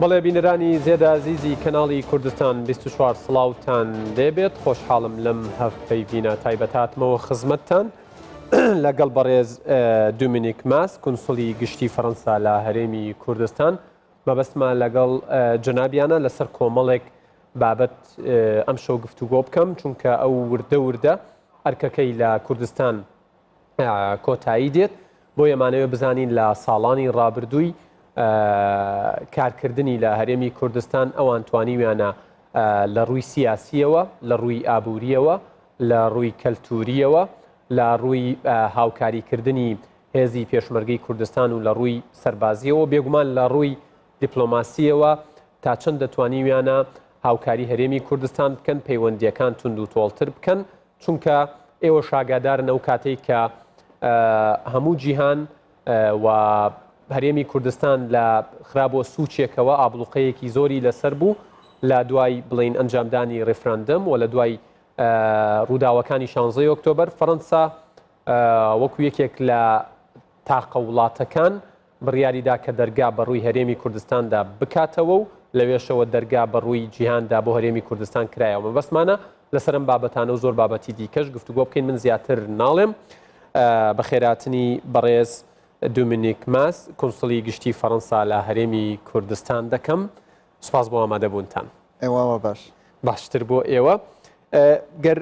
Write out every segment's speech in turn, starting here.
بەڵێ بینەرانی زێدە عزیزی کەناڵی کوردستان 24 سڵاوتان دەبێت خۆشحاڵم لەم هەفپەیڤینە تایبەتاتمەوە خزمەتتان لەگەڵ بەڕێز دومینیک ماس کونسڵی گشتی فەڕەنسا لە هەرێمی کوردستان مەبەستمان لەگەڵ جەنابیانە لەسەر کۆمەڵێک بابەت ئەم شەو گفتوگۆ بکەم چونکە ئەو وردە ئەرکەکەی لە کوردستان کۆتایی دێت بۆ ئێمانەوێ بزانین لە ساڵانی ڕابردووی کارکردنی لە هەرێمی کوردستان ئەوان توانیویانە لە ڕووی سیاسیەوە لە ڕووی ئابووریەوە لە ڕووی کەلتوریەوە لە ڕووی هاوکاریکردنی هێزی پێشمەرگەی کوردستان و لە ڕووی سەربازیەوە بێگومان لە ڕووی دیپلۆماسیەوە تا چەند دەتوانیویانە هاوکاری هەرێمی کوردستان بکەن پەیوەندیەکان تونند و تۆڵتر بکەن چونکە ئێوە شاگادارن ئەو کاتێک کە هەموو جیهان و هەرێمی کوردستان لە خراپۆ سوچێکەوە ئابلوقەیەکی زۆری لەسەر بوو لە دوای بڵین ئەنجامدانی ڕێفراندەم و لە دوای ڕووداوەکانی 16 ئۆکتۆبەر فەڕەنسا وەکو یەکێک لە تاقە وڵاتەکان بڕیاریدا کە دەرگا بەڕووی هەرێمی کوردستاندا بکاتەوە و لەوێشەوە دەرگا بەڕووی جیهاندا بۆ هەرێمی کوردستان کرایەوە بەسمانە لەسەرم بابەتانە و زۆر بابەتی دیکەش گفتوگۆ بکەین من زیاتر ناڵێم بە خێراتنی بەڕێز دومینیک ماس کونسڵی گشتی فەڕەنسا لە هەرێمی کوردستان دەکەم سوپاس بۆ ئامادەبوونتان ئێوە باشتر بۆ ئێوە گەر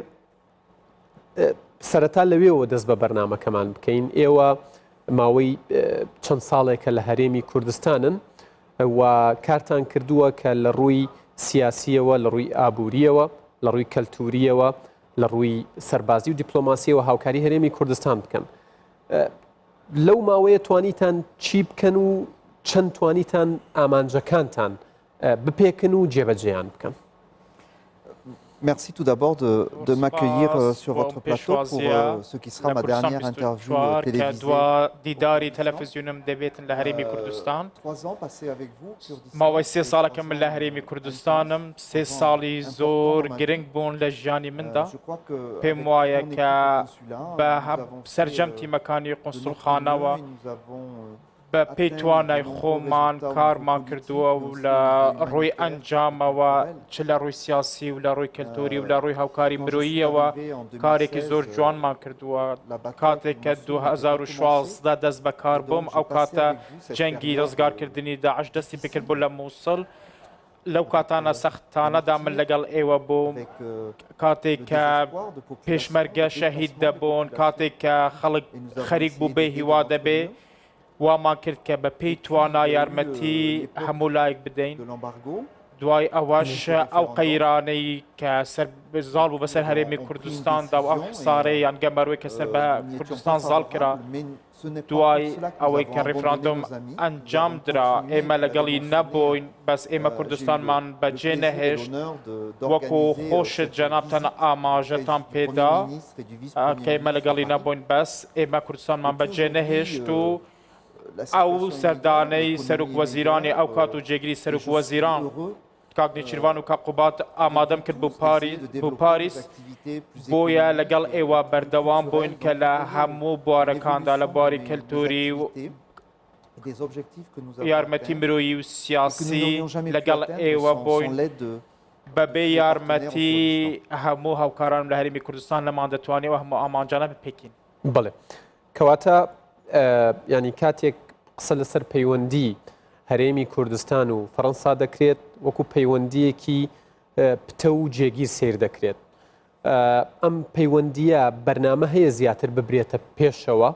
سەرەتا لەوێەوە دەست بە بەرنامەکەمان بکەین ئێوە ماوەی چەند ساڵێکە لە هەرێمی کوردستانن و کارتان کردووە کە لە ڕووی سیاسیەوە لە ڕووی ئابووریەوە لە ڕووی کەلتوریەوە لە ڕووی سەربازی و دیپلۆماسیەوە هاوکاری هەرێمی کوردستان بکەن لەو ماوەیە توانیتان چی بکەن و چەند توانیتان ئامانجەکانتان بپێکن و جێبەجێیان بکەن. Merci tout d'abord de m'accueillir sur votre plateau pour ce qui sera ma dernière interview télévisée. 3 ans passés avec vous. ماوەی 3 ساڵەکەم لە هەرێمی کوردستانم 3 ساڵی زۆر گرنگ بوون لە ژیانی مندا پێم وایە کە بە سەرجەمتی مەکانی قونسڵخانەوە بە پێی توانای خۆمان کارمان کردووە و لە ڕووی ئەنجامەوە چ لە ڕووی سیاسی و لە ڕووی کەلتوری و لە ڕووی هاوکاری مرۆییەوە کارێکی زۆر جوانمان کردووە کاتێک کە 2016 دەست بەکار بووم ئەو کاتە جەنگی ڕزگارکردنی داعش دەستی پێکرد بوو لە مووسڵ لەو کاتانە سەختانەدا من لەگەڵ ئێوە بووم کاتێک کە پێشمەرگە شەهید دەبوون کاتێک کە خەڵک خەریک بوو بێ هیوا دەبێ وامان کرد کە بە پێی توانای یارمەتی هەموو لایەک بدەین دوای ئەوەش ئەو قەیرانەی کە زاڵ بوو بەسەر هەرێمی کوردستاندا و ئەو حسارەی یان گەمەروەی کە سەر بە کوردستان زاڵ کرا دوای ئەوەی کە ڕێفراندۆم ئەنجام درا ئێمە لەگەڵی نەبووین بەس ئێمە کوردستانمان بەجێ نەهێشت وەکو خۆشت جەنابتان ئاماژەتان پێدا کە ئێمە لەگەڵی نەبووین بەس ئێمە کوردستانمان بەجێ نەهێشت و ئەو سەردانەی سەرۆک وەزیرانی ئەو کات و جێگیری سەرۆک وەزیران کاک نێچیروان و کاک قوبات ئامادەم کرد بۆ پاریس بۆیە لەگەڵ ئێوە بەردەوام بووین کە لە هەموو بوارەکاندا لە بواری کەلتوری و یارمەتی مرۆیی و سیاسی لەگەڵ ئێوە بووین بەبێ یارمەتی هەموو هاوکارانم لە هەرێمی کوردستان لەمان دەتوانێت و هەموو ئامانجانە بپێکین. بڵێ کەواتە ینی کاتێک قسە لەسەر پەیوەندی هەرێمی کوردستان و فەڕەنسا دەکرێت وەکو پەیوەندیەکی پتە و جێگیر سیر دەکرێت ئەم پەیوەندیە بەرنامە هەیە زیاتر ببرێتە پێشەوە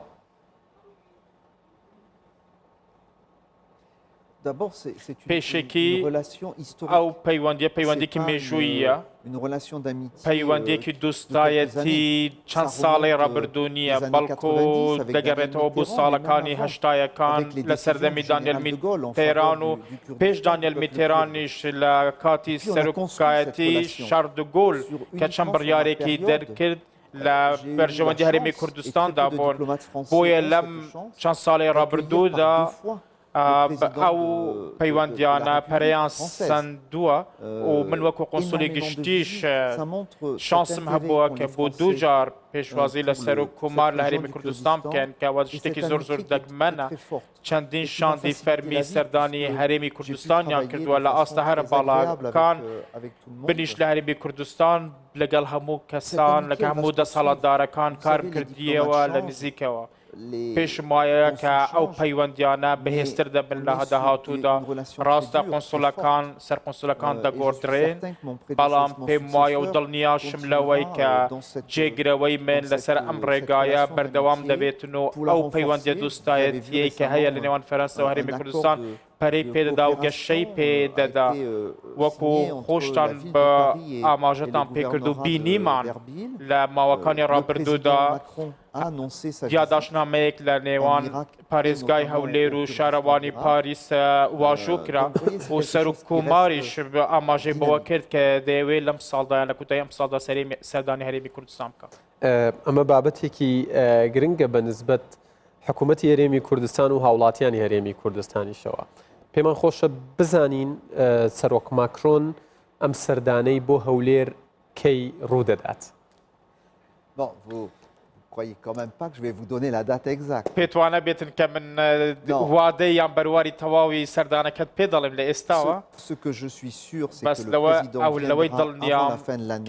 پێشێکی ئەو پەیوەندیەکی مێژوویە پەیوەندێکی دوستایەتی چەند ساڵی ڕابردوو نییە بەڵکو دەگەڕێتەوە بۆ ساڵەکانی هەشتایەکان لە سەردەمی دانیێل میتێران و پێش دانیێل میتێرانیش لە کاتی سەرۆکایەتی شارل دو گۆل کە چەند بڕیارێکی دەرکرد لە بەرژەوەندی هەرێمی کوردستاندا بوون بۆیە لەم چەند ساڵی ڕابردوودا ئەو پەیوەندیانە پەرەیان سندووە و من وەکو قۆنسولی گشتیش شانسم هەبووە کە بۆ دوو جار پێشوازی لەسەر و کومار لە هەرێمی کوردستان بکەن کە وە شتێکی زۆر زۆر دەگمەنە چەندین شاندی فەرمی سەردانی هەرێمی کوردستانیان کردووە لە ئاستە هەرە باڵاکان بنیش لە هەرێمی کوردستان لەگەڵ هەموو کەسان لەگە هەموو دەسەڵاتدارەکان کارم کردیەوە لە نزیکەوە پێشم وایە کە ئەو پەیوەندیانە بەهێزتر دەبن لە هەداهاتوودا ڕاستە قۆنسوڵەکان سەرقۆنسوڵەکان دەگۆڕدرێن بەڵام پێم وایە و دڵنیاشم لەوەی کە جێگرەوەی من لەسەر ئەم ڕێگایە بەردەوام دەبێتن و ئەو پەیوەندیە دووستایەتیەی کە هەیە لە نێوان فەرەنسا و هەرێمی کوردستان پەرەی پێدەدا و گەشەی پێدەدا وەکو خۆشتان بە ئاماژەتان پێکرد و بینیمان لە ماوەکانی ڕابردوودا یادداشتنامەیەک لە نێوان پارێزگای هەولێر و شارەوانی پاریس واژوو کرا و سەر و کۆماریش ئاماژەی بەوە کرد کە دەیەوێت لەم ساڵدایان لە کوتای ئەم ساڵدا سەردانی هەرێمی کوردستان بکات. ئەمە بابەتێکی گرنگە بە نسبەت حکوومەتی هەرێمی کوردستان و هاوڵاتیانی هەرێمی کوردستانیشەوە. پێمان خۆشە بزانین سەرۆک ماکرۆن ئەم سەردانەی بۆ هەولێر کەی ڕوودەدات. پێتوانە بێتن کە من وادەی یان بەرواری تەواوی سەردانەکەت پێ دەڵێم لە ئێستاوە بەس لەوەی دڵنیام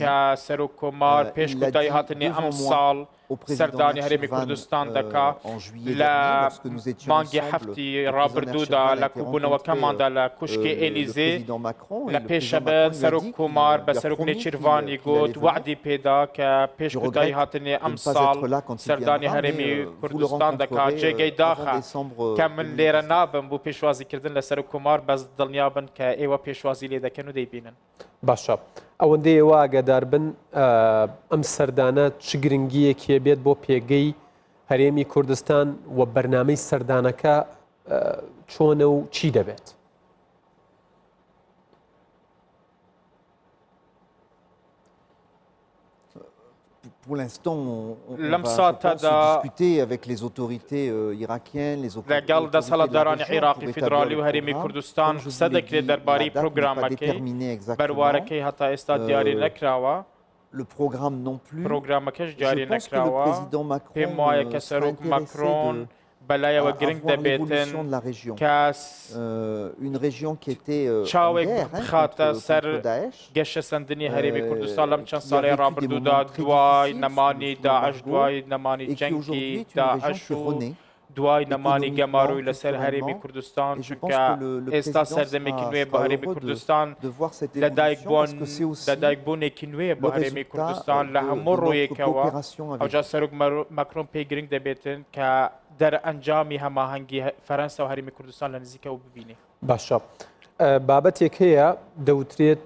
کە سەر و کۆمار پێش کۆتایی هاتنی ئەم ساڵ سەردانی هەرێمی کوردستان دەکا لە مانگی هەفتی ڕابردوودا لە کوبوونەوەکەماندا لە کوشکی ئێلیزێ لە پێشەبەت سەر و کۆمار بە سەرۆک نێچیروانی گوت وعدی پێدا کە پێش کۆتایی هاتنی ئەم ساڵ سەردانی هەرێمی کوردستان دەکات جێگەی داخە کە من لێرە نابم بۆ پێشوازیکردن لە سەر و کۆمار بەس دڵنیابن کە ئێوە پێشوازی لێ دەکەن و دەیبینن. باشە ئەوەندەی ئێوە ئاگادار بن ئەم سەردانە چ گرنگیەکیە بێت بۆ پێگەی هەرێمی کوردستان و بەرنامەی سەردانەکە چۆنە و چی دەبێت؟ لەم ساتەدا لەگەڵ دەسەڵاتدارانی عێراقی فیدرالی و هەرێمی کوردستان قسە دەکرێت دەربارەی پرۆگرامەکەی بەروارەکەی هەتا ئێستا دیاری نەکراوە پرۆگرامەکەش جاری نەکراوە پێم وایە کە سەرۆک ماکرۆن بەلایەوە گرنگ دەبێتن کەس چاوێک بخاتە سەر گەشە سەندنی هەرێمی کوردستان لەم چەند ساڵی ڕابردوودا دوای نەمانی داعش دوای نەمانی جەنگی داعش و دوای نەمانی گەماڕووی لەسەر هەرێمی کوردستان چونکە ئێستا سەردەمێکی نوێ بە هەرێمی کوردستان لەدایکبوونێکی نوێ بۆ هەرێمی کوردستان لە هەموو ڕۆیەکەوە ئەوجا سەرۆک ماکرۆن پێی گرنگ دەبێتن کە دەرئەنجامی هەماهەنگی فەرەنسا و هەرێمی کوردستان لە نزیکەوە ببینێ. باشە بابەتێک هەیە دەوترێت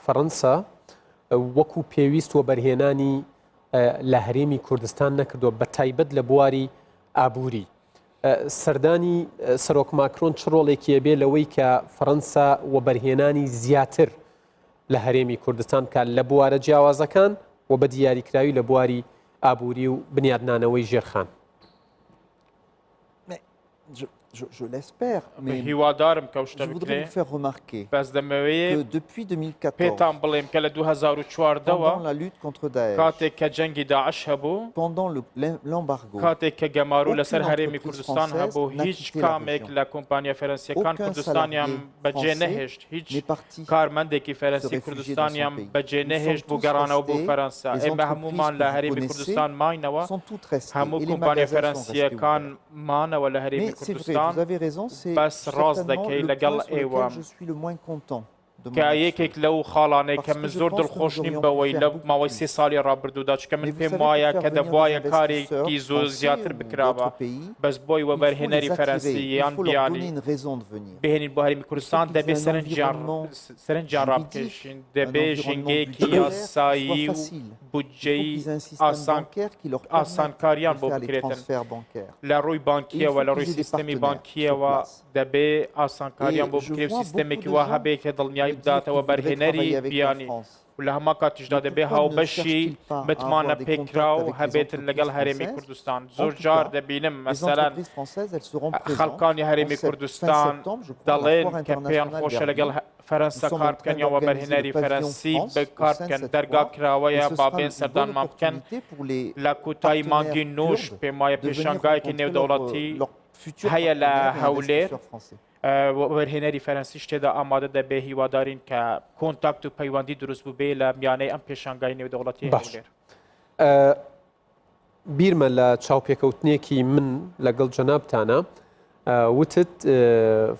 فەرەنسا وەکو پێویست و بەرهێنانی لە هەرێمی کوردستان نەکردووە بە تایبەت لە بواری ئابووری. سەردانی سەرۆک ماکرۆن چ ڕۆڵێکیە بێ لەوەی کە فەرەنسا و بەرهێنانی زیاتر لە هەرێمی کوردستان کات لە بوارە جیاوازەکان و بە دیاریکراوی لە بواری ئابووری و بنیادنانەوەی ژێرخان. هیوادارم کە شتە بکرێ بەس دەمەوێت پێتان بڵێم کە لە 2014ەوە کاتێک کە جەنگی داعش هەبوو کاتێک کە گەماڕوو لەسەر هەرێمی کوردستان هەبوو هیچ کامێک لە کۆمپانیا فەرەنسیەکان کوردستانیان بەجێ نەهێشت هیچ کارمەندێکی فەرەنسی کوردستانیان بەجێ نەهێشت بۆ گەڕانەوە بۆ فەرەنسا. ئێمە هەمومان لە هەرێمی کوردستان ماینەوە هەموو کۆمپانیا فەرەنسیەکان مانەوە لە هەرێمی کوردستان بەس ڕاست دەکەی لەگەڵ ئێوە کە یەکێک لەو خاڵانەی کە من زۆر دڵخۆش نیم بەوەی لە ماوەی 3 ساڵی ڕابردوودا چکە من پێم وایە کە دەبوایە کارێکی زۆر زیاتر بکراوە بەس بۆی وەبەرهێنەری فەرەنسییان بیانی بهێنین بۆ هەرێمی کوردستان دەبێت سەرنجیان ڕابکەشین دەبێت ژینگەیەکی یاسایی و بودجەی ئاسانکاریان بۆ بکرێتن لە ڕووی بانکیەوە لە ڕووی سیستەمی بانکیەوە دەبێت ئاسانکاریان بۆ بکرێت و سیستەمێکی وا هەبێت کە دڵنیایی دانایی بداتەوە بەرهێنەری بیانی و لە هەما کاتیشدا دەبێ هاوبەشی متمانە پێکرا و هەبێتن لەگەڵ هەرێمی کوردستان زۆر جار دەبینم مەسەلەن خەڵکانی هەرێمی کوردستان دەڵێن کە پێیان خۆشە لەگەڵ فەرەنسا کار بکەن یاوە بەرهێنەری فەرەنسی بکار بکەن دەرگا کراوەیە با بێن سەردانمان بکەن لە کوتایی مانگی نوش پێم وایە پێشانگایەکی نێودەوڵەتی هەیە لە هەولێر وەرهێنەری فەرەنسیش تێدا ئامادە دەبێ هیوادارین کە کۆنتاکت و پەیوەندی دروست بوو بێ لە میانەی ئەم پێشانگای نێودەوڵەتی هەولێر. بیرمە لە چاوپێکەوتنێکی من لەگەڵ جەنابتانە وتت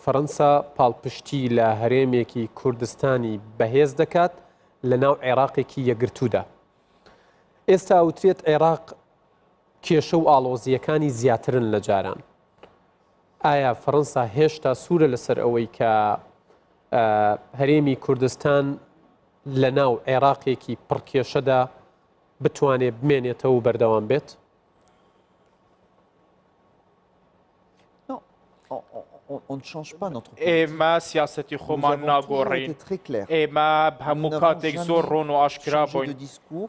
فەرەنسا پاڵپشتی لە هەرێمێکی کوردستانی بەهێز دەکات لە ناو عێراقێکی یەکگرتوودا. ئێستا وترێت عێراق کێشە و ئاڵۆزیەکانی زیاترن لە جاران. ئایا فەرەنسا هێشتا سوورە لەسەر ئەوەی کە هەرێمی کوردستان لە ناو عێراقێکی پڕکێشەدا بتوانێت بمێنێتەوە و بەردەوام بێت؟ ئێمە سیاسەتی خۆمان ناگۆڕین، ئێمە هەموو کاتێک زۆر ڕۆن و ئاشکرا بووین،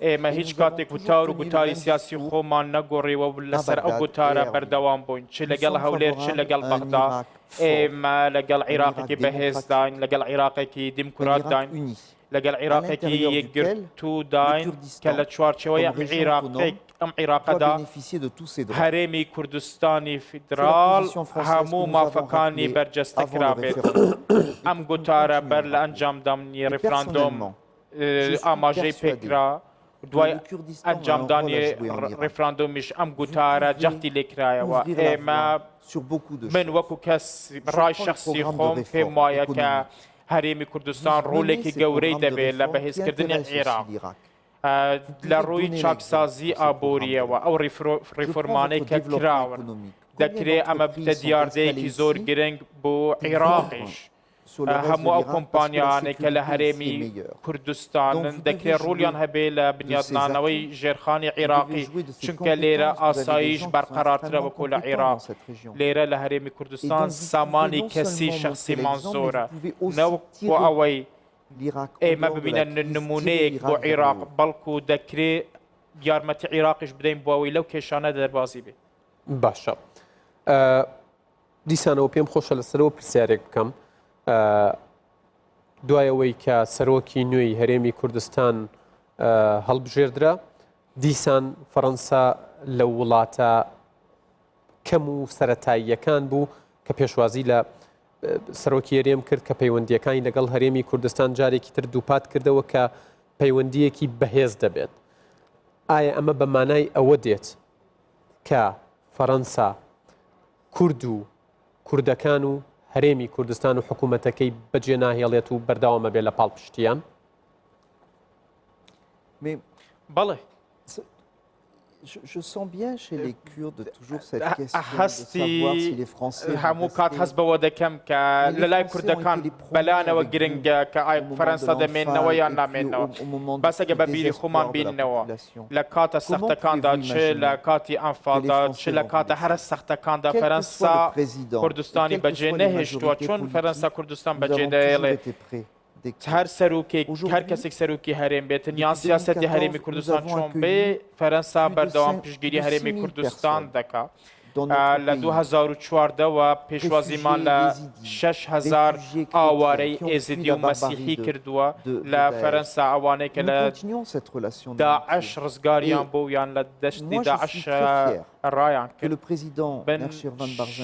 ئێمە هیچ کاتێک گوتار و گوتاری سیاسی خۆمان نەگۆڕیوە لەسەر ئەو گوتارە بەردەوام بووین، چ لەگەڵ هەولێر چ لەگەڵ بەغدا، ئێمە لەگەڵ عێراقێکی بەهێزداین، لەگەڵ عێراقێکی دیموکرات داین، لەگەڵ عێراقێکی یەکگرتوو داین کە لە چوارچەوەی ئەم عێراقەدا هەرێمی کوردستانی فیدرال هەموو مافەکانی بەرجەستە کرابێت. ئەم گوتارە بەر لە ئەنجامدانی ڕێفراندۆم ئاماژەی پێکرا دوای ئەنجامدانی ڕێفراندۆمیش ئەم گوتارە جەختی لێکرایەوە. ئێمە من وەکو کەس ڕای شەخسی خۆم پێم وایە کە هەرێمی کوردستان ڕۆڵێکی گەورەی دەبێت لە بەهێزکردنی عێراق لە ڕووی چاکسازی ئابوووریەوە ئەو ڕیفۆرمانەی کە کراون دەکرێت ئەمە بتە دیاردەیەکی زۆر گرنگ بۆ عێراقیش. هەموو ئەو کۆمپانیانێک کە لە هەرێمی کوردستانن دەکرێت ڕوولیان هەبێ لە بنیادنانەوەی ژێرخانی عێراقی چونکە لێرە ئاسایش بەرقەرارترە وەکو لە عێراق. لێرە لە هەرێمی کوردستان سامانی کەسی شەخسیمان زۆرە نەوەکو ئەوەی ئێمە ببینە نمونەیەک بۆ عێراق بەڵکو دەکرێت یارمەتی عێراقیش بدەین بۆ ئەوەی لەو کێشانە دەربازی بێت. باشە دیسانەوە پێم خۆشە لەسەرەوە پرسیارێک بکەم. دوایەوەی کە سەرۆکی نوێی هەرێمی کوردستان هەڵبژێردرا دیسان فەرەنسا لە وڵاتە کەم و سەرەتاییەکان بوو کە پێشوازی لە سەرۆکی هەرێم کرد کە پەیوەندیەکانی لەگەڵ هەرێمی کوردستان جارێکی تر دووپات کردەوە کە پەیوەندیەکی بەهێز دەبێت. ئایا ئەمە بە مانای ئەوە دێت کە فەرەنسا کورد و کوردەکان و هەرێمی کوردستان و حکوومەتەکەی بەجێ ناهێڵێت و بەرداوامە بێت لە پاڵپشتیان؟ بەڵێ Je sens bien chez les Kurdes toujours cette question de savoir si les Français هەموو کات هەست بەوە دەکەم کە لە لای کوردەکان بەلانەوە گرنگە کە فەرەنسا دەمێننەوە یان نامێنەوە. بەسەگە بە بیری خۆمان بیننەوە لە کاتە سەختەکاندا چ لە کاتی ئەنفالدا چ لە کاتە هەرە سەختەکاندا فەرەنسا کوردستانی بەجێ نەهێشتووە. چۆن فەرەنسا کوردستان بەجێ دەهێڵێ هەر سەرۆکێک هەر کەسێک سەرۆکی هەرێم بێتن یان سیاسەتی هەرێمی کوردستان چۆن بێ فەرەنسا بەردەوام پشتگیری هەرێمی کوردستان دەکات. لە 2014ەوە پێشوازیمان لە 6,000 ئاوارەی ئێزیدی و مەسیحی کردووە لە فەرەنسا ئەوانەی کە لە داعش ڕزگاریان بۆ یان لە دەشتی داعش ڕایان کرد. بن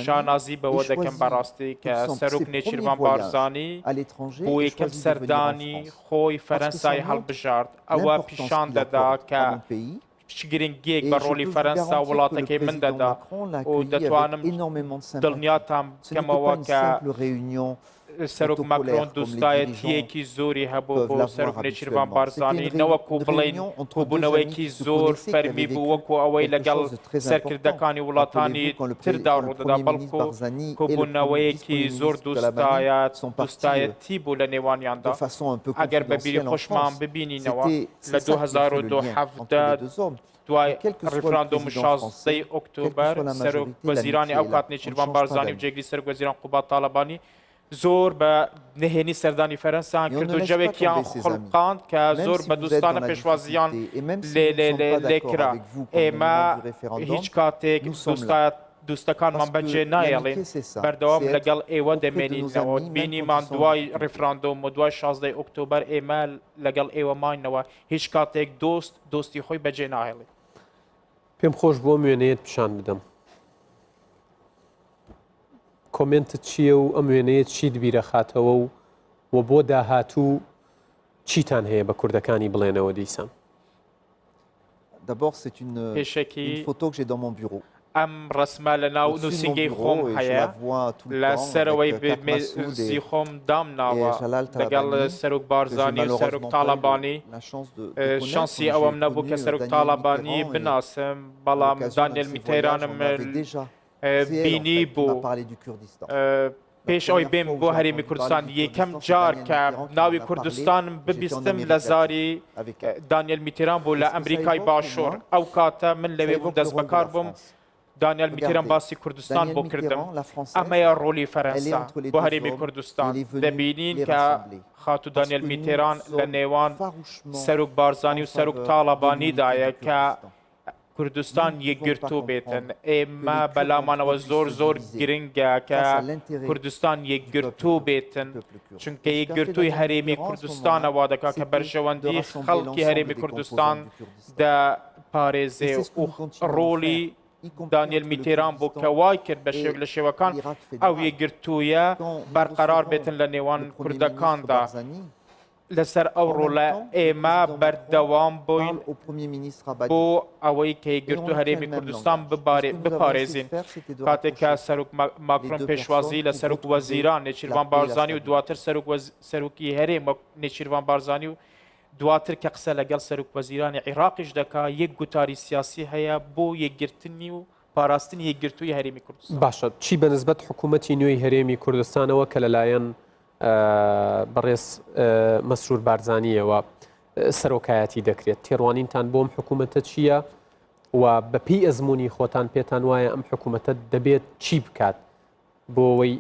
شانازی بەوە دەکەم بەڕاستی کە سەرۆک نێچیروان بارزانی بۆ یەکەم سەردانی خۆی فەرەنسای هەڵبژارد. ئەوە پیشان دەدا کە گرنگیەک بە ڕۆلی فەرەنسا وڵاتەکەی من دەدا و دەتوانم دڵنیاتان بکەمەوە کە سەرۆک ماکرۆن دووستایەتیەکی زۆری هەبوو بۆ سەرۆک نێچیروان بارزانی نەوەکو بڵێن کۆبوونەوەیەکی زۆر فەرمی بوو وەکو ئەوەی لەگەڵ سەرکردەکانی وڵاتانی تردا ڕوودەدا بەڵکو کۆبوونەوەیەکی زۆر دووستایەتی بوو لە نێوانیاندا. ئەگەر بەبیری خۆشمان ببینینەوە لە 2017 دوای ڕیفراندۆم 16 ئۆکتۆبەر سەرۆک وەزیرانی ئەو کات نێچیروان بارزانی و جێگیری سەرۆک وەزیران قوبات تاالبانی زۆر بە نهێنی سەردانی فەرەنسان کرد و جەوێکیان خڵقاند کە زۆر بە دوستانە پێشوازیان لێکرا ئێمە هیچ کاتێک دوستەکانمان بەجێ نایەڵێن بەردەوام لەگەڵ ئێوە دەمێنینەوە بینیمان دوای ڕێفراندۆم و دوای 16 ئۆکتۆبەر ئێمە لەگەڵ ئێوە ماینەوە هیچ کاتێک دۆستی خۆی بەجێ نایڵێ پێم خۆش بۆ وێنەیەت پیشان بدەم کۆمنتت چییە و ئەم وێنەیە چیت بیرە خاتەوە و بۆ داهاتوو چیتان هەیە بە کوردەکانی بڵێنەوە دیسان D'abord, c'est une photo que j'ai dans mon bureau. ئەم ڕسمە لە ناو نووسنگەی خۆم هەیە لە سەرەوەی زی خۆم دامناوە لەگەڵ سەرۆک بارزانی و سەرۆک تاڵابانی شانسی ئەوەم نەبوو کە سەرۆک تاڵابانی بناسم بەڵام دانیێل میتێرانم بینی بوو پێش ئەوی بێم بۆ هەرێمی کوردستان یەکەم جار کە ناوی کوردستانم ببیستم لە زاری دانیێل میتێران بوو لە ئەمریکای باشوور ئەو کاتە من لەوێ بووم دەست بەکار بووم دانیێل میتێران باسی کوردستان بۆ کردم ئەمەیە ڕۆلی فەرەنسا بۆ هەرێمی کوردستان دەبینین کە خاتو دانیێل میتێران لە نێوان سەرۆک بارزانی و سەرۆک تاڵابانیدایە کە کوردستان یەکگرتوو بێتن ئێمە بەلامانەوە زۆر گرنگە کە کوردستان یەکگرتوو بێتن چونکە یەکگرتووی هەرێمی کوردستانەوا دەکا کە بەرژەوەندی خەڵکی هەرێمی کوردستان دەپارێزێ و ڕۆلی دانیێل میتێران بۆ کە وای کرد بە شێو لە شێوەکان ئەو یەکگرتوویە بەرقەرار بێتن لە نێوان کوردەکاندا لەسەر ئەو ڕۆڵە ئێمە بەردەوام بووین بۆ ئەوەی کە یەکگرتوو هەرێمی کوردستان بپارێزین کاتێک کە سەرۆک ماکرۆن پێشوازی لە سەرۆک وەزیران نێچیروان بارزانی و دواتر سەرۆکی هەرێم نێچیروان بارزانی و دواتر کە قسە لەگەڵ سەرۆک وەزیرانی عێراقیش دەکا یەک گوتاری سیاسی هەیە بۆ یەکگرتنی و پاراستنی یەکگرتووی هەرێمی کوردستان باشە چی بەنسبەت حکوومەتی نوێی هەرێمی کوردستانەوە کە لەلایەن بەڕێز مەسرور بارزانیەوە سەرۆکایەتی دەکرێت تێڕوانینتان بۆم حکوومەتە چییە و بەپی ئەزمموی خۆتان پێتان وایە ئەم حکوومەتە دەبێت چی بکات بۆ ئەوەی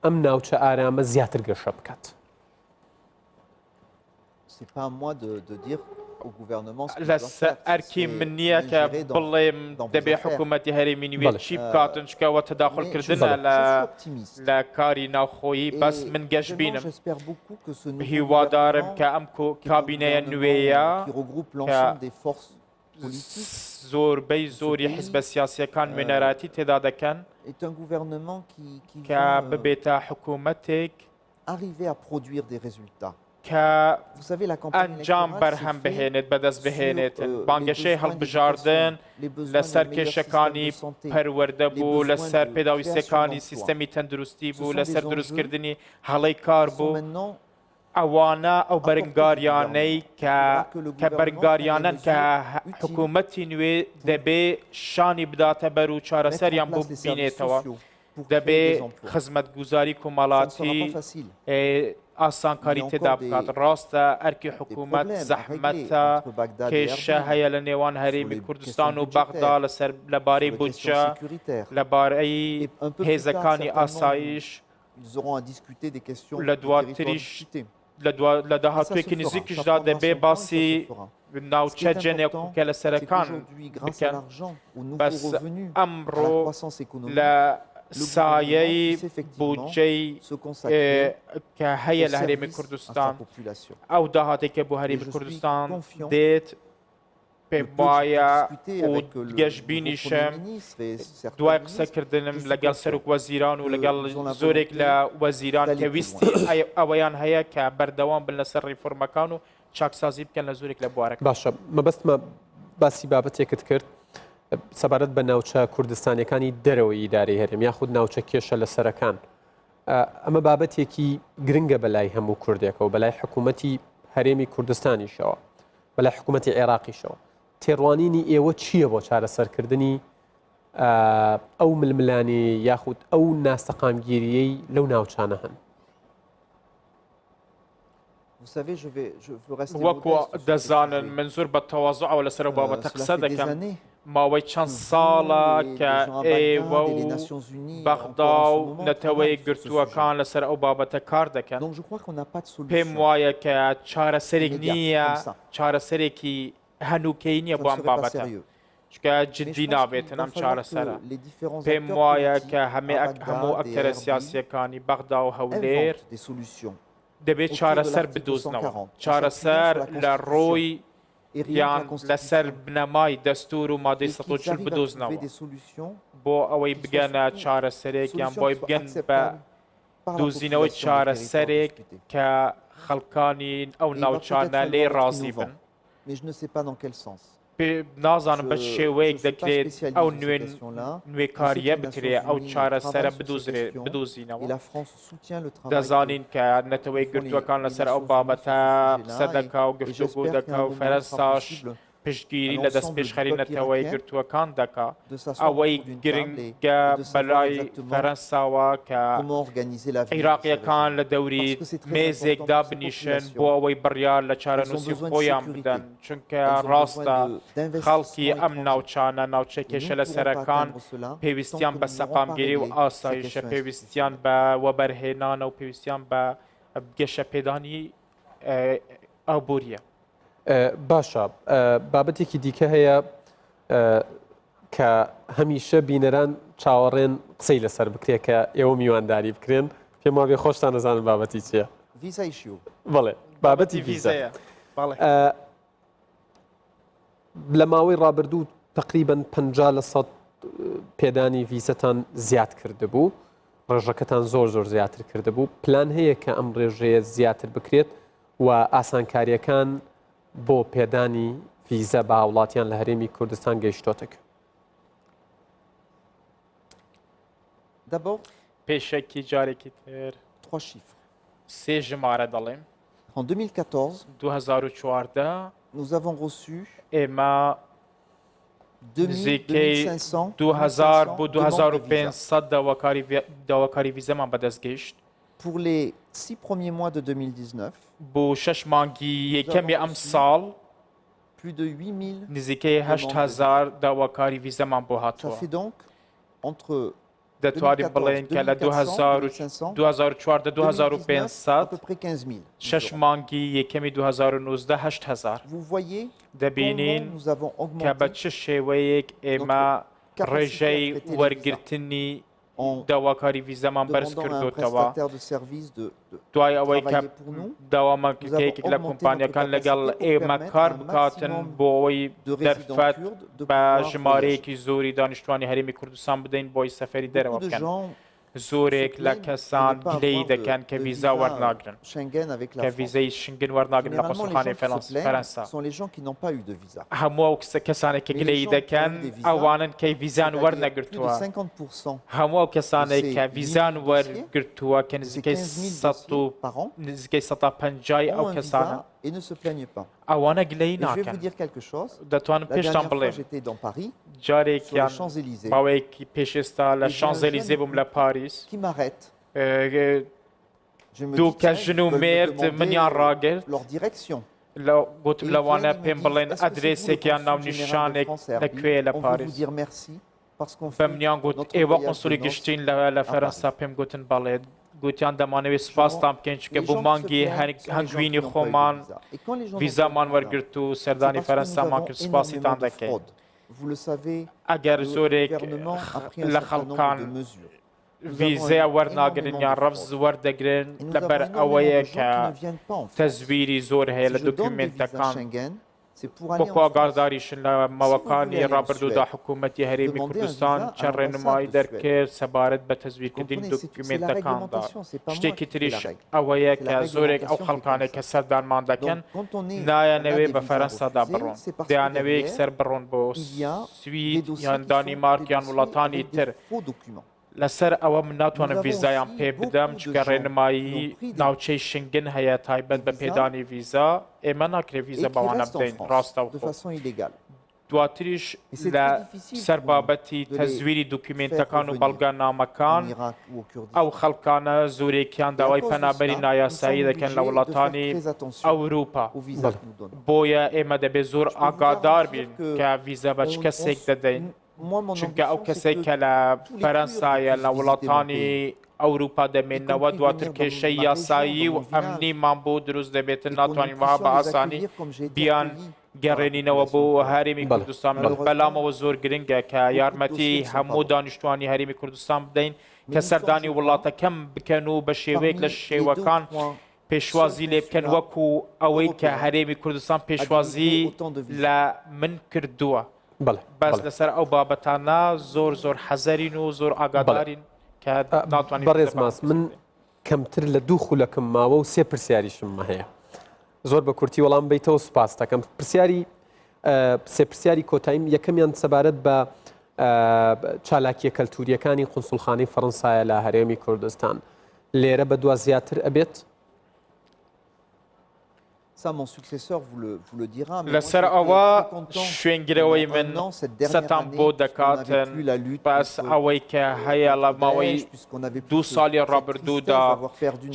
ئەم ناوچە ئارامە زیاتر گەشە بکات لەسەر ئەرکی من نییە کە بڵێم دەبێ حکوومەتی هەرێمی نوێ چی بکاتن چکەوە تەداخلکردنە لە کاری ناوخۆیی بەس من گەشت بینم هیوادارم کە ئەم کابینەیە نوێیە زۆربەی زۆری حیزبە سیاسیەکان وێنەراتی تێدا دەکەن کە ببێتە حکوومەتێک کە ئەنجام بەرهەم بهێنێت بەدەست بهێنێتن بانگەشەی هەڵبژاردن لەسەر کێشەکانی پەروەردە بوو لەسەر پێداویستەکانی سیستەمی تەندروستی بوو لەسەر دروستکردنی هەڵەی کار بوو ئەوانە ئەو بەرگاریانەی کە بەرگاریانن کە حکوومەتی نوێ دەبێ شانی بداتە بەر و چارەسەریان بۆ ببینێتەوە دەبێ خزمەتگوزاری کۆمەڵاتی ئاسانکاری تێدا بکات ڕاستە ئەرکی حکوومەت زەحمەتە کێشە هەیە لە نێوان هەرێمی کوردستان و بەغدا لەبارەی بودجە لەبارەی هێزەکانی ئاسایش لە دواتریش لە داهاتوێکی نزیکیشدا دەبێ باسی ناوچە جێنێککە لە سەرەکان بکەن بەس ئەمڕۆ لە سایەی بودجەی کە هەیە لە هەرێمی کوردستان ئەو داهاتێکە بۆ هەرێمی کوردستان دێت پێم وایە و گەشتبینیشم دوای قسەکردنم لەگەڵ سەرۆک وەزیران و لەگەڵ زۆرێک لە وەزیران کە ویستی ئەوەیان هەیە کە بەردەوام بن لەسەر ڕیفۆرمەکان و چاکسازی بکەن لە زۆرێک لە بوارەکە باشە مەبەستمە باسی بابەتێکت کرد سەبارەت بە ناوچە کوردستانەکانی دەرەوەی ئیداری هەرێم یاخود ناوچە کێشە لە سەرەکان ئەمە بابەتێکی گرنگە بەلای هەموو کوردێکەوە بەلای حکوومەتی هەرێمی کوردستانیشەوە بەلای حکوومەتی عێراقیشەوە تێڕوانینی ئێوە چییە بۆ چارەسەرکردنی ئەو ململانی یاخود ئەو ناستەقامگیریەی لەو ناوچانە هەن وەکو دەزانن من زۆر بە تەواضع لەسەر بابەتە قسە دەکەم ماوەی چەند ساڵە کە ئێوە و بەغدا و نەتەوەی گرتووەکان لەسەر ئەو بابەتە کار دەکەن پێم وایە کە چارەسەرێک نییە چارەسەرێکی هەنووکەی نییە بۆ ئەم بابەتە چکە جددی نابێتن ئەم چارەسەرە پێم وایە کە هەموو ئەکتەرە سیاسیەکانی بەغدا و هەولێر دەبێت چارەسەر بدۆزنەوە چارەسەر لە ڕۆی یان لەسەر بنەمای دەستور و مادەی ١٤ بدۆزنەوە بۆ ئەوەی بگەنە چارەسەرێک یان بۆی بگەن بە دۆزینەوەی چارەسەرێک کە خەڵکانی ئەو ناوچانە لێ ڕازی بن نازانم بە شێوەیەک دەکرێت ئەو نوێکاریە بکرێ ئەو چارەسەرە بدۆزینەوە دەزانین کە نەتەوەی گرتووەکان لەسەر ئەو بابەتە قسە دەکا و گفتوگۆ دەکا و فەرەنساش پشتگیری لە دەست پێشخەرینەتەوەی گرتووەکان دەکا ئەوەی گرنگە بەلای فەرەنساوە کە عێراقیەکان لە دەوری مێزێکدا بنیشن بۆ ئەوەی بڕیار لە چارەنووسی خۆیان بدەن چونکە ڕاستە خەڵکی ئەم ناوچانە ناوچە کێشە لە سەرەکان پێویستیان بە سەقامگیری و ئاسایشە پێویستیان بە وەبەرهێنانە و پێویستیان بە گەشە پێدانی ئابوووریە باشە بابەتێکی دیکە هەیە کە هەمیشە بینەران چاوەڕێن قسەی لەسەر بکرێت کە ئێوە میوانداری بکرێن پێم وابێ خۆشتان نەزانن بابەتی چییە بڵێ بابەتی ڤیزە لە ماوەی ڕابردوو تقریباً 50% پێدانی ڤیزەتان زیاد کردبوو ڕێژەکەتان زۆر زیاتر کردبوو پلان هەیە کە ئەم ڕێژەیە زیاتر بکرێت و ئاسانکاریەکان بۆ پێدانی ڤیزە بە هاوڵاتیان لە هەرێمی کوردستان گەیشتۆتەکە پێشەکی جارێکی تر سێ ژمارە دەڵێم En 2014, 2014 nous avons reçu ئێمە نزیکەی 2500 2000 بۆ 2500 داواکاری ڤیزەمان بەدەستگەیشت pour les 6 premiers mois de 2019. بۆ 6 مانگی یەکەمی ئەم ساڵ Plus de 8000. نزیکەی 8000 داواکاری ڤیزەمان بۆ Ça هاتووە fait donc entre دەتوانین بڵێن کە لە 2014-2500 à peu près 15 000. 6 مانگی یەکەمی 2019 8000 Vous voyez دەبینین comment nous avons کە بە augmenté چ شێوەیەک ئێمە ڕێژەی وەرگرتنی داواکاری ڤیزەمان بەرز demandant à un کردوتەوە prestataire de service de دوای ئەوەی کە travailler pour nous. داوامەکەیەک لە کۆمپانیەکان لەگەڵ ئێمە کار بکاتن بۆ ئەوەی دەرفەت بە ژمارەیەکی زۆری دانیشتوانی هەرێمی کوردستان بدەین بۆی سەفەری دەرەوە Beaucoup de بکەن gens زۆرێک لە کەسان گلەی دەکەن کە ڤیزا وەرناگرن Schengen avec کە la France. ڤیزەی شنگن وەرناگرن لە Généralement, les قوسڵخانەی gens qui se plaignent فەرەنسا sont les gens qui n'ont pas eu de visa. هەموو ئەو کەسانێک کە گلەی دەکەن ئەوانن کەی ڤیزان C'est-à-dire plus وەرنەگرتووە de 50% هەموو ئەو کەسانێک کە ڤیزان وەرگرتووە کە de ces نزیکەی 15 000 dossiers par an نزیکەی 150 ئەو ont un کەسانە visa et ne se plaignent pas. ئەوانە گلەی Et je vais vous ناکەن dire quelque chose. دەتوانم La پێشتان dernière fois, بڵێم j'étais dans Paris, sur les جارێکیان Champs-Élysées, ماوەیەکی پێشێستا لە شانزەلیزێ بووم لە پاریس qui m'arrête. Je me دوو dis, کەس tiens, ژن ils و veulent me مێرد demander, منیان ڕاگرت leur direction. گوتم لەوانە پێم بڵێن ئەدرێسێکیان ناو نیشانێک لەکوێ لە On veut vous پاریس dire merci parce qu'on بە fait منیان گوت notre ئێوە voyage قۆنسولی de noces. گشتین لە فەرەنسا پێم گوتن بەڵێت گوتیان دەمانەوێت سپاستان بکەین چکە بۆ مانگی هەنگوینی خۆمان ڤیزامان وەرگرت و سەردانی فەرەنسامان کرد سپاسیتان دەکەین ئەگەر زۆرێک لە خەڵکان ڤیزەیە وەرناگرن یان ڕەفز وەردەگرن لەبەر ئەوەیە کە تەزویری زۆر هەیە لە دوکمنتەکان وەکو ئاگاداریشن لە ماوەکانی ڕابردوودا حکوومەتی هەرێمی کوردستان چەند ڕێنمایی دەرکرد سەبارەت بە تەزویرکردنی دوکمنتەکاندا شتێکی تریش ئەوەیە کە زۆرێک ئەو خەڵکانێک کە سەردانمان دەکەن نایەنەوێ بە فەرەنسادا بڕۆن دەیانەوەیەک سەر بڕۆن بۆ سوید یان دانیمارک یان وڵاتانی تر لەسەر ئەوە من ناتوانم ڤیزایان پێ بدەم چکە ڕێنمایی ناوچەی شنگن هەیە تایبەت بە پێدانی ڤیزا ئێمە ناکرێت ڤیزە بەوانە بدەین ڕاستە و دواتریش لە سەربابەتی تەزویری دوکیمنتەکان و بەڵگەنامەکان ئەو خەڵکانە زۆرێکیان داوای پەنابەری نایاسایی دەکەن لە وڵاتانی ئەوروپا بۆیە ئێمە دەبێت زۆر ئاگادار بین کە ڤیزە بە چ کەسێک دەدەین چونکە ئەو کەسێک کە لە فەرەنسایە لە وڵاتانی ئەوروپا دەمێنەوە دواتر کێشەی یاسایی و ئەمنیمان بۆ دروست دەبێتن ناتوانین وها بە ئاسانی بیان گەڕێنینەوە بۆ هەرێمی کوردستان بەلامەوە زۆر گرنگە کە یارمەتی هەموو دانیشتوانی هەرێمی کوردستان بدەین کە سەردانی وڵاتەکەم بکەن و بە شێوەیەک لە شێوەکان پێشوازی لێ بکەن وەکو ئەوەی کە هەرێمی کوردستان پێشوازی لە من کردووە بەس لەسەر ئەو بابەتانە زۆر زۆر حەزەرین و زۆر ئاگادارین کە ناتوانین بەڕێز ماس من کەمتر لە 2 خولەکم ماوە و 3 پرسیاریشم هەیە زۆر بە کورتی وەڵام بیتەوە سوپاس دەکەم سێ پرسیاری کۆتاییم یەکەمیان سەبارەت بە چالاکیە کەلتوریەکانی قونسوڵخانەی فەڕەنسایە لە هەرێمی کوردستان لێرە بە دوا زیاتر ئەبێت لەسەر ئەوە شوێنگرەوەی من سەتان بۆ دەکاتن بەس ئەوەی کە هەیە لە ماوەی 2 ساڵی ڕابردوودا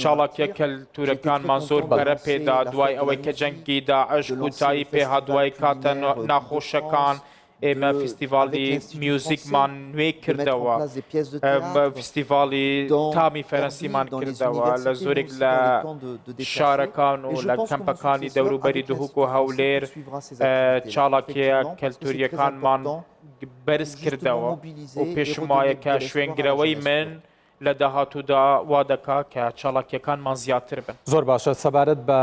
چاڵاکیە کەلتورەکانمان زۆر بەرە پێدا دوای ئەوەی کە جەنگی داعش بوتایی پێها دوای کاتە ناخۆشەکان ئێمە فستیڤالی میوزیکمان نوێ کردەوە فستیڤالی تامی فەرەنسیمان کردەوە لە زۆرێک لە شارەکان و لە کەمپەکانی دەوروبەری دهوک و هەولێر چاڵاکیە کەلتوریەکانمان بەرز کردەوە و پێشم وایە کە شوێنگرەوەی من لە داهاتوودا وا دەکا کە چاڵاکیەکانمان زیاتر بن زۆر باشە سەبارەت بە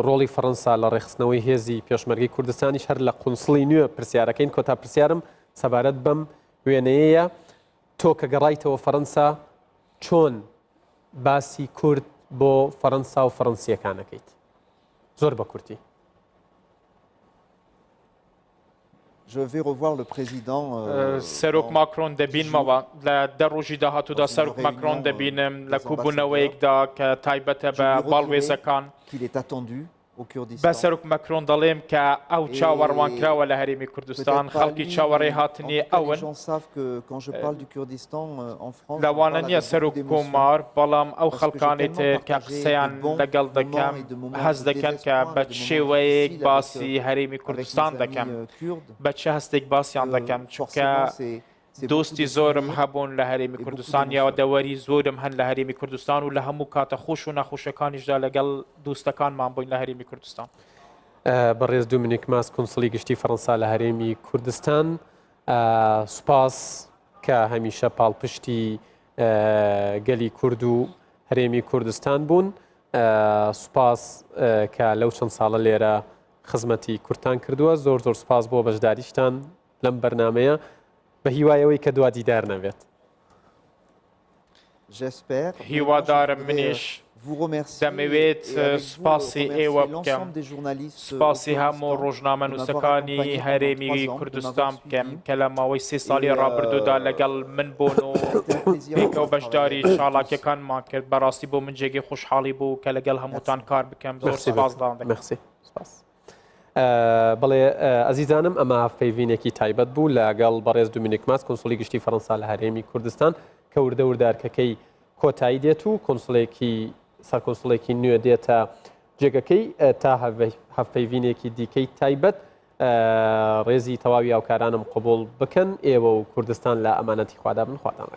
ڕۆڵی فەڕەنسا لە ڕێخستنەوەی هێزی پێشمەرگی کوردستانیش هەر لە قونسڵی نوێ پرسیارەکەین کۆتا پرسیارم سەبارەت بەم وێنەیەیە تۆ کە گەڕایتەوە فەڕەنسا چۆن باسی کورد بۆ فەڕەنسا و فەڕەنسیەکانەکەیت زۆر بە کورتی سەرۆک ماکرۆن دەبینمەوە لە 10 ڕۆژی داهاتوودا سەرۆک ماکرۆن دەبینم لە کوبوونەوەیەکدا کە تایبەتە بە باڵوێزەکان بە سەرۆک ماکرۆن دەڵێم کە ئەو چاوەڕوانکراوە لە هەرێمی کوردستان خەڵکی چاوەڕێ هاتنی ئەون لەوانە نییە سەرۆک کۆمار بەڵام ئەو خەڵکانی تر کە قسەیان لەگەڵ دەکەم هەز دەکەن کە بە شێوەیەک باسی هەرێمی کوردستان دەکەم بە چه هەستێک باسییان دەکەم چونکە دۆستی زۆرم هەبوون لە هەرێمی کوردستان یاوە دەوەری زۆرم هەن لە هەرێمی کوردستان و لە هەموو کاتە خۆش و نەخۆشەکانیشدا لەگەڵ دۆستەکانمان بووین لە هەرێمی کوردستان بەڕێز دومینیک ماس کونسڵی گشتی فەڕەنسا لە هەرێمی کوردستان سوپاس کە هەمیشە پاڵپشتی گەلی کورد و هەرێمی کوردستان بوون سوپاس کە لەو چەند ساڵە لێرە خزمەتی کورتان کردووە زۆر زۆر سوپاس بۆ بەشداریشتان لەم بەرنمەیە بە هیوایەوەی کە دوا دیدار نەبێت هیوادارم منیش دەمەوێت سوپاسی ئێوە بکەم سوپاسی هەموو ڕۆژنامە نووسەکانی هەرێمی کوردستان بکەم کە لە ماوەی 3 ساڵی ڕابردوودا لەگەڵ من بوون و پێکە و بەشداری چاڵاکیەکانمان کرد بەڕاستی بۆ من جێگەی خۆشحاڵی بوو کە لەگەڵ هەمووتان کار بکەم زۆر سپاسدان دەکەم بڵێ ئەزیزانم ئەمە هەفپەیڤینێکی تایبەت بوو لەگەڵ بەڕێز دومینیک ماس کۆنسڵی گشتی فەڕەنسا لە هەرێمی کوردستان کە وردە وردارکەکەی کۆتایی دێت و سەرکۆنسڵێکی نوێ دێتە جێگەکەی تا هەفپەیڤینێکی دیکەی تایبەت ڕێزی تەواوی هاوکارانم قبول بکەن ئێوە و کوردستان لە ئەمانەتی خوادا بن خواتان